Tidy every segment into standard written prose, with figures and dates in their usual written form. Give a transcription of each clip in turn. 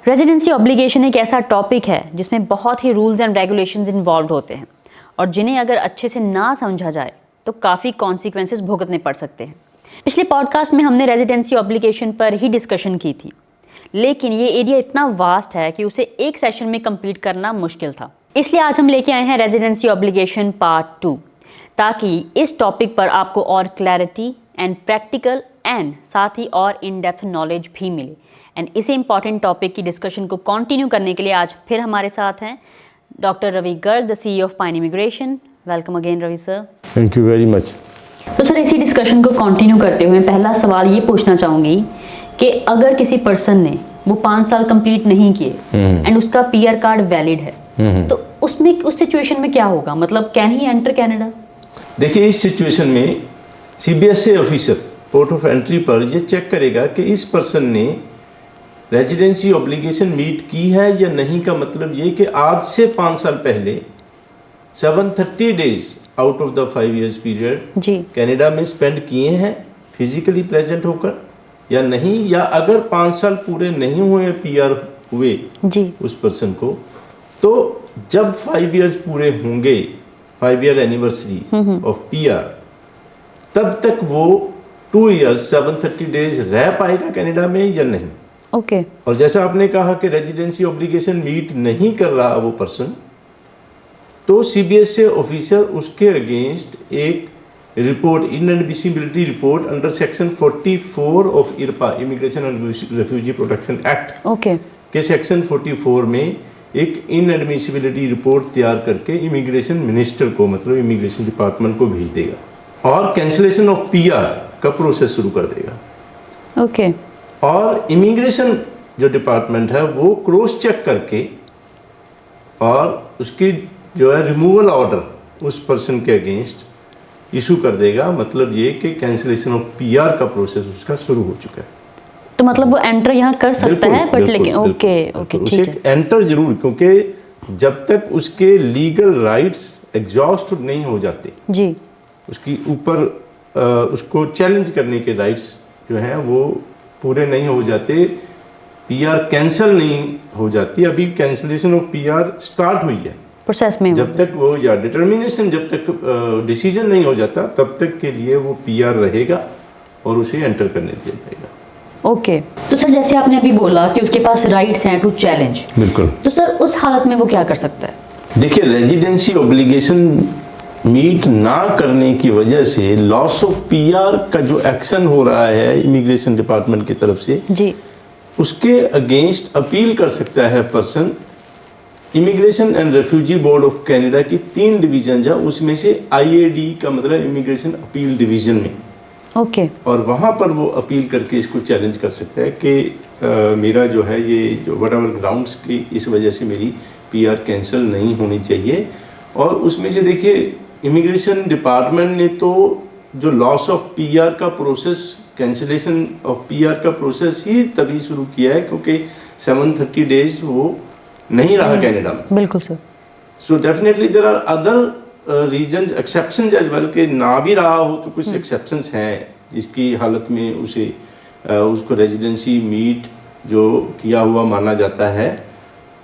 Residency obligation एक ऐसा topic है जिसमें बहुत ही रूल्स एंड रेगुलेशंस इन्वॉल्व होते हैं और जिन्हें अगर अच्छे से ना समझा जाए तो काफ़ी कॉन्सिक्वेंसेस भुगतने पड़ सकते हैं। पिछले पॉडकास्ट में हमने रेजिडेंसी ऑब्लिगेशन पर ही डिस्कशन की थी, लेकिन ये एरिया इतना वास्ट है कि उसे एक सेशन में कंप्लीट करना मुश्किल था। इसलिए आज हम लेके आए हैं रेजिडेंसी ऑब्लिगेशन पार्ट 2, ताकि इस टॉपिक पर आपको और क्लैरिटी एंड प्रैक्टिकल एंड साथ ही और इन डेप्थ नॉलेज भी मिले। एंड इसी इंपॉर्टेंट टॉपिक की डिस्कशन को कंटिन्यू करने के लिए आज फिर हमारे साथ हैं doctor Ravi Garg, the CEO of Pine Immigration. Welcome again Ravi sir. Thank you very much. तो सर, इसी डिस्कशन को कंटिन्यू करते हुए पहला सवाल ये पूछना चाहूँगी कि अगर किसी पर्सन ने वो 5 साल कंप्लीट नहीं किए एंड उसका PR कार्ड वैलिड है, तो उसमें उस सिचुएशन में क्या होगा? मतलब कैन ही एंटर कनाडा? देखिए, इस सिचुएशन में CBSA officer port of entry पर ये चेक करेगा कि इस पर्सन ने रेजिडेंसी ऑब्लिगेशन मीट की है या नहीं। का मतलब ये कि आज से 5 साल पहले 730 days out of the 5 years period Canada में स्पेंड किए हैं फिजिकली प्रेजेंट होकर या नहीं, या अगर 5 साल पूरे नहीं हुए PR हुए उस पर्सन को, तो जब 5 years पूरे होंगे, 5 year एनिवर्सरी ऑफ PR, तब तक वो 2 years 730 डेज रह पाएगा कनाडा में या नहीं। ओके। और जैसा आपने कहा कि रेजिडेंसी ऑब्लिगेशन मीट नहीं कर रहा वो पर्सन, तो CBSA ऑफिसर उसके अगेंस्ट एक report, inadmissibility report under section 44 of IRPA, immigration and refugee protection act के सेक्शन 44 में एक इनएडमिसिबिलिटी रिपोर्ट तैयार करके इमिग्रेशन मिनिस्टर को, मतलब इमिग्रेशन डिपार्टमेंट को भेज देगा और कैंसिलेशन ऑफ PR का प्रोसेस शुरू कर देगा। ओके। और इमिग्रेशन जो डिपार्टमेंट है वो क्रॉस चेक करके और उसकी जो है रिमूवल ऑर्डर उस पर्सन के अगेंस्ट इशू कर देगा। मतलब ये कि कैंसिलेशन ऑफ PR का प्रोसेस उसका शुरू हो चुका है। तो मतलब वो एंटर यहाँ कर सकता है, बट लेकिन ओके ठीक है, एंटर जरूर, क्योंकि जब तक उसके लीगल राइट्स एग्जॉस्ट नहीं हो जाते जी, उसकी ऊपर उसको चैलेंज करने के राइट्स जो हैं वो पूरे नहीं हो जाते, PR कैंसिल नहीं हो जाती। अभी कैंसिलेशन ऑफ PR स्टार्ट हुई है प्रोसेस में, जब तक वो या डिटर्मिनेशन जब तक डिसीजन नहीं हो जाता तब तक के लिए वो PR रहेगा और उसे एंटर करने दिया जाएगा। ओके। तो सर, जैसे आपने अभी बोला कि उसके पास राइट्स हैं टू चैलेंज, बिल्कुल, तो सर उस हालत में वो क्या कर सकता है? देखिए, रेजिडेंसी ऑब्लिगेशन मीट ना करने की वजह से लॉस ऑफ PR का जो एक्शन हो रहा है इमिग्रेशन डिपार्टमेंट की तरफ से जी, उसके अगेंस्ट अपील कर सकता है person. Immigration and refugee board of Canada की 3 डिवीजन है, उसमें से IAD का मतलब इमिग्रेशन अपील डिवीजन में। ओके। और वहाँ पर वो अपील करके इसको चैलेंज कर सकता है कि मेरा जो है ये जो व्हाटएवर ग्राउंड्स की इस वजह से मेरी PR कैंसिल नहीं होनी चाहिए। और उसमें से देखिए, इमिग्रेशन डिपार्टमेंट ने तो जो लॉस ऑफ PR का प्रोसेस, कैंसिलेशन ऑफ PR का प्रोसेस ही तभी शुरू किया है क्योंकि 730 डेज वो नहीं रहा कनाडा में। बिल्कुल sir. So definitely there are other reasons, exceptions as well, के ना भी रहा हो तो कुछ एक्सेप्शंस हैं जिसकी हालत में उसे उसको रेजिडेंसी मीट जो किया हुआ माना जाता है।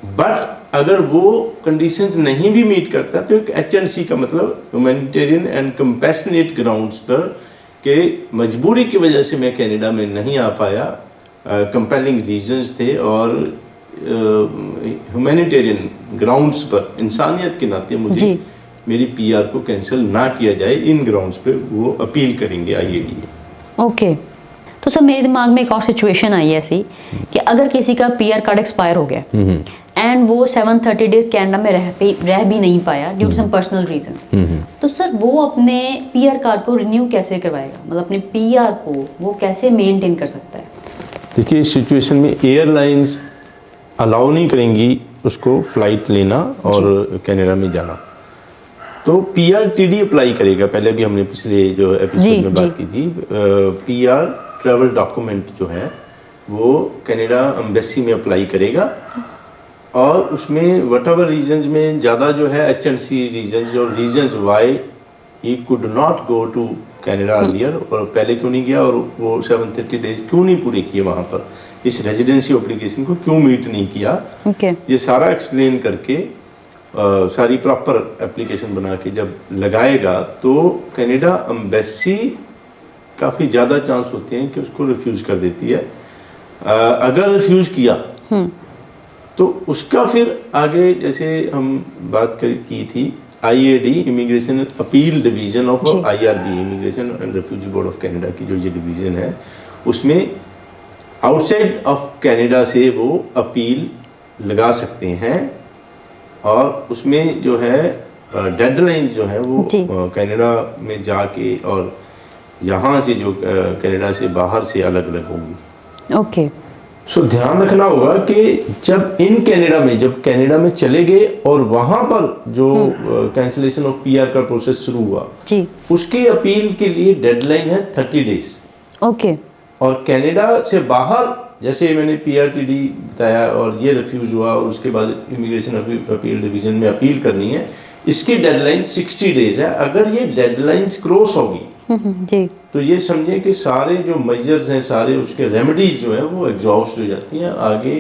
बट अगर वो कंडीशंस नहीं भी मीट करता तो एक HNC का मतलब ह्यूमैनिटेरियन एंड कंपैशनेट ग्राउंड्स पर के मजबूरी की वजह से मैं कनाडा में नहीं आ पाया, कंपेलिंग रीजंस थे, और ह्यूमैनिटेरियन ग्राउंड्स पर इंसानियत के नाते मुझे मेरी PR को कैंसिल ना किया जाए, इन ग्राउंड्स पे वो अपील करेंगे IAD। ओके। तो सर, मेरे दिमाग में एक और सिचुएशन आई है ऐसी कि अगर किसी का PR कार्ड एक्सपायर हो गया एंड वो 730 डेज कनाडा में रह भी नहीं पाया due to some personal reasons, तो सर वो अपने PR कार्ड को रिन्यू कैसे करवाएगा? मतलब अपने PR को वो कैसे मेंटेन कर सकता है? देखिए, इस सिचुएशन में एयरलाइंस अलाउ नहीं करेंगी उसको फ्लाइट लेना और कनाडा में जाना, तो PRTD अप्लाई करेगा। पहले भी हमने पिछले जो एपिसोड में बात की थी, PR ट्रैवल डॉक्यूमेंट जो है वो कनाडा एम्बेसी में अप्लाई करेगा और उसमें व्हाटएवर रीजंस में ज़्यादा जो है HNC रीजंस और reasons why he could not go to Canada earlier, और पहले क्यों नहीं गया और वो 730 डेज क्यों नहीं पूरे किए वहाँ पर, इस रेजिडेंसी ऑब्लिगेशन को क्यों मीट नहीं किया, ओके ये सारा एक्सप्लेन करके सारी प्रॉपर एप्लीकेशन बना के जब लगाएगा तो कनाडा एम्बेसी काफ़ी ज़्यादा चांस होते हैं कि उसको रिफ्यूज़ कर देती है। अगर रिफ्यूज़ किया तो उसका फिर आगे जैसे हम बात की थी IAD immigration appeal division of IRB immigration and refugee board of Canada की जो ये डिवीज़न है, उसमें आउटसाइड ऑफ कनाडा से वो अपील लगा सकते हैं और उसमें जो है डेडलाइन जो है वो कनाडा में जाके और यहाँ से जो कनाडा से बाहर से अलग अलग होंगी। ओके सो ध्यान रखना होगा कि जब जब कनाडा में चले गए और वहाँ पर जो कैंसिलेशन ऑफ PR का प्रोसेस शुरू हुआ जी, उसकी अपील के लिए डेडलाइन है 30 डेज। ओके और कनाडा से बाहर जैसे मैंने PRTD बताया और ये रिफ्यूज हुआ और उसके बाद इमिग्रेशन अपील डिवीजन में अपील करनी है, इसकी डेडलाइन 60 डेज है। अगर ये डेडलाइंस क्रॉस होगी जी, तो ये समझें कि सारे जो मेजर्स हैं, सारे उसके रेमेडीज जो हैं वो एग्जॉस्ट हो जाती हैं, आगे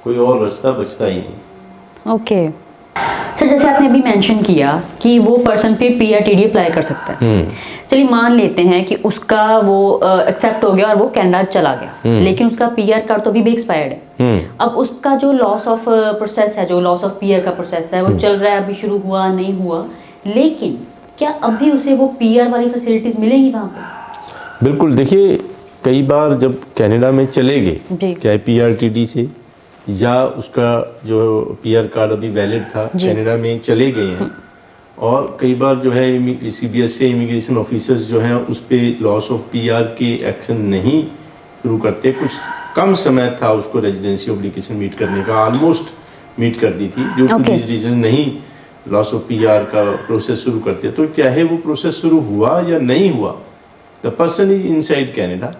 कोई और रास्ता बचता ही नहीं। ओके सर, जैसे आपने अभी मेंशन किया कि वो पर्सन पे PRTD अप्लाई कर सकता है। चलिए मान लेते हैं कि उसका वो एक्सेप्ट हो गया और वो कनाडा चला गया, लेकिन उसका PR कार्ड तो अभी भी एक्सपायर्ड है। अब उसका जो लॉस ऑफ प्रोसेस है, जो लॉस ऑफ PR का प्रोसेस है, वो चल रहा है, अभी शुरू हुआ नहीं हुआ, लेकिन क्या अभी उसे वो PR वाली फैसिलिटीज मिलेंगी वहाँ पे? बिल्कुल, देखिए कई बार जब कनाडा में चले गए, चाहे PRTD से या उसका जो PR कार्ड अभी वैलिड था, कनाडा में चले गए हैं और कई बार जो है CBSA इमिग्रेशन ऑफिसर्स जो हैं उस पर लॉस ऑफ PR के एक्शन नहीं शुरू करते। कुछ कम समय था उसको रेजिडेंसी ऑब्लिगेशन मीट करने का, ऑलमोस्ट मीट कर दी थी, जो टू रीजन नहीं लॉस ऑफ PR का प्रोसेस शुरू करते। तो चाहे वो प्रोसेस शुरू हुआ या नहीं हुआ, the person is inside Canada,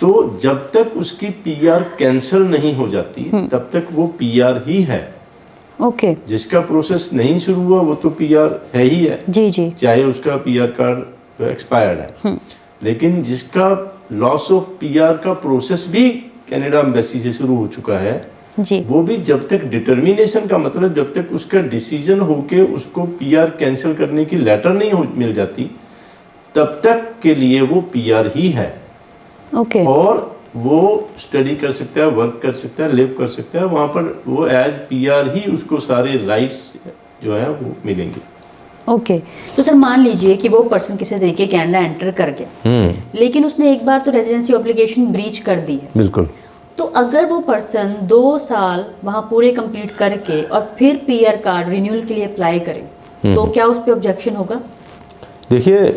तो जब तक उसकी PR कैंसिल नहीं हो जाती तब तक वो PR ही है। ओके जिसका प्रोसेस नहीं शुरू हुआ वो तो PR है ही है, जी जी, चाहे उसका PR कार्ड एक्सपायर्ड है। लेकिन जिसका लॉस ऑफ PR का प्रोसेस भी कनाडा एम्बेसी से शुरू हो चुका है जी, वो भी जब तक डिटर्मिनेशन का मतलब जब तक उसका डिसीजन होके उसको PR कैंसिल करने की लेटर नहीं मिल जाती तब तक के लिए वो PR ही है। ओके और वो स्टडी कर सकता है, वर्क कर सकता है, लिव कर सकता है वहाँ पर, वो एज PR ही उसको सारे राइट्स जो है वो मिलेंगे। ओके तो सर मान लीजिए कि वो पर्सन किसी तरीके कनाडा एंटर कर गया, लेकिन उसने एक बार तो रेजिडेंसी ऑब्लिगेशन ब्रीच कर दी है। बिल्कुल। तो अगर वो पर्सन 2 साल वहाँ पूरे कंप्लीट करके और फिर PR कार्ड रिन्यूअल के लिए अप्लाई करे तो क्या उस पर ऑब्जेक्शन होगा? देखिए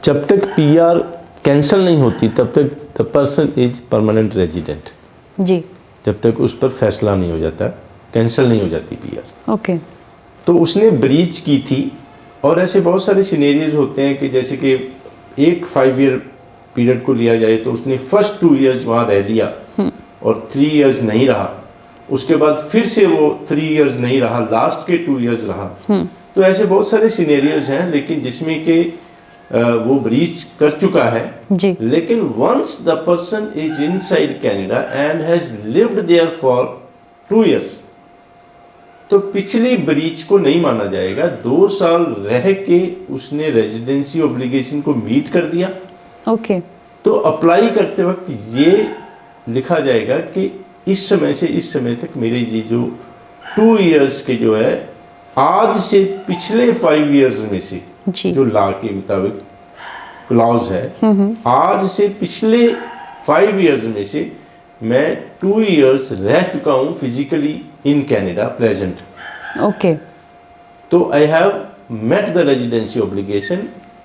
जब तक PR कैंसिल नहीं होती तब तक the person is permanent resident जी, जब तक उस पर फैसला नहीं हो जाता, कैंसिल नहीं हो जाती PR। ओके तो उसने ब्रीच की थी और ऐसे बहुत सारे सिनेरियोज होते हैं कि जैसे कि एक 5 ईयर पीरियड को लिया जाए तो उसने फर्स्ट 2 इयर्स वहाँ रह लिया और 3 इयर्स नहीं रहा, उसके बाद फिर से वो 3 इयर्स नहीं रहा, लास्ट के 2 इयर्स रहा। तो ऐसे बहुत सारे सिनेरियोज हैं, लेकिन जिसमें कि वो ब्रीच कर चुका है जी, लेकिन once the person is inside Canada and has lived there for 2 years तो पिछली ब्रीच को नहीं माना जाएगा। 2 साल रह के उसने रेजिडेंसी ऑब्लिगेशन को मीट कर दिया, ओके तो अप्लाई करते वक्त ये लिखा जाएगा कि इस समय से इस समय तक मेरे ये जो 2 इयर्स के जो है आज से पिछले 5 इयर्स में से जी, जो लॉ के मुताबिक क्लॉज है, आज से पिछले 5 इयर्स में से मैं 2 इयर्स रह चुका हूँ physically in Canada present, okay तो I have met the residency obligation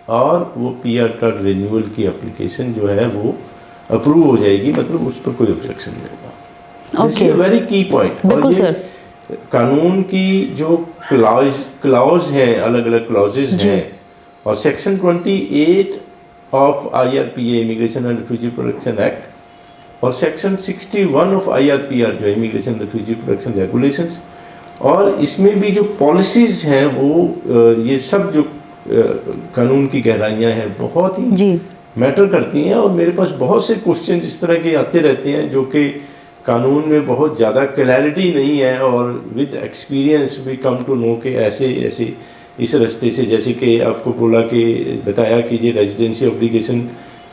और वो PR कार्ड रिन्यूअल की एप्लीकेशन जो है वो अप्रूव हो जाएगी, मतलब उस पर कोई ऑब्जेक्शन नहीं होगा। दिस इज अ वेरी की पॉइंट। बिल्कुल सर, कानून की जो क्लॉज हैं, अलग अलग क्लॉजेज हैं, और section 28 of IRPA immigration and refugee protection act और सेक्शन 61 ऑफ IRPR जो इमिग्रेशन रिफ्यूजी प्रोटेक्शन रेगुलेशंस, और इसमें भी जो पॉलिसीज हैं वो ये सब जो कानून की गहराइयाँ हैं बहुत ही मैटर करती हैं। और मेरे पास बहुत से क्वेश्चन इस तरह के आते रहते हैं जो कि कानून में बहुत ज़्यादा क्लैरिटी नहीं है, और with experience we come to know कि ऐसे ऐसे इस रास्ते से, जैसे कि आपको बोला कि बताया कि ये रेजिडेंसी ऑब्लिगेशन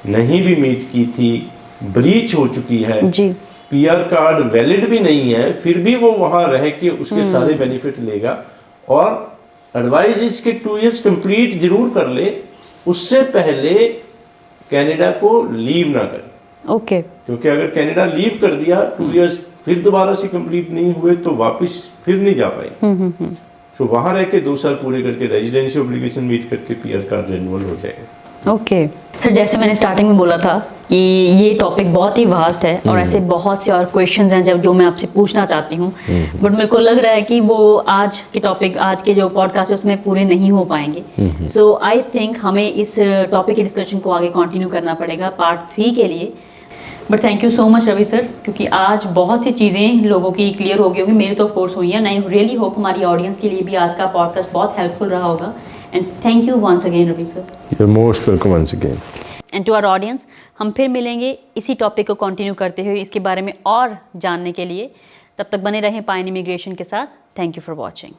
नहीं भी मीट की थी, ब्रीच हो चुकी है जी। पीआर कार्ड वैलिड भी नहीं है, फिर भी वो वहाँ रह के उसके सारे बेनिफिट लेगा। और एडवाइस इसके 2 इयर्स कंप्लीट जरूर कर ले, उससे पहले कनाडा को लीव ना करे। ओके। क्योंकि अगर कनाडा लीव कर दिया 2 इयर्स फिर दोबारा से कंप्लीट नहीं हुए तो वापस फिर नहीं जा पाएंगे। तो वहाँ रह के 2 साल पूरे करके रेजिडेंसी ऑब्लिगेशन मीट करके पीआर कार्ड रिन्यूअल हो जाएगा। ओके सर, जैसे मैंने स्टार्टिंग में बोला था कि ये टॉपिक बहुत ही वास्ट है और ऐसे बहुत से और क्वेश्चंस हैं जब जो मैं आपसे पूछना चाहती हूँ, बट मेरे को लग रहा है कि वो आज के टॉपिक, आज के जो पॉडकास्ट है उसमें पूरे नहीं हो पाएंगे। सो आई थिंक हमें इस टॉपिक के डिस्कशन को आगे कंटिन्यू करना पड़ेगा पार्ट 3 के लिए। But thank you so much Ravi sir, क्योंकि आज बहुत ही चीज़ें लोगों की क्लियर हो गई होगी, मेरी तो ऑफ कोर्स हुई है। आई रियली होप हमारी ऑडियंस के लिए भी आज का पॉडकास्ट बहुत हेल्पफुल रहा होगा। And thank you once again Ravi sir. You are most welcome once again. And to our audience, हम फिर मिलेंगे इसी टॉपिक को कंटिन्यू करते हुए, इसके बारे में और जानने के लिए। तब तक बने रहें पाइन इमिग्रेशन के साथ। Thank you for watching.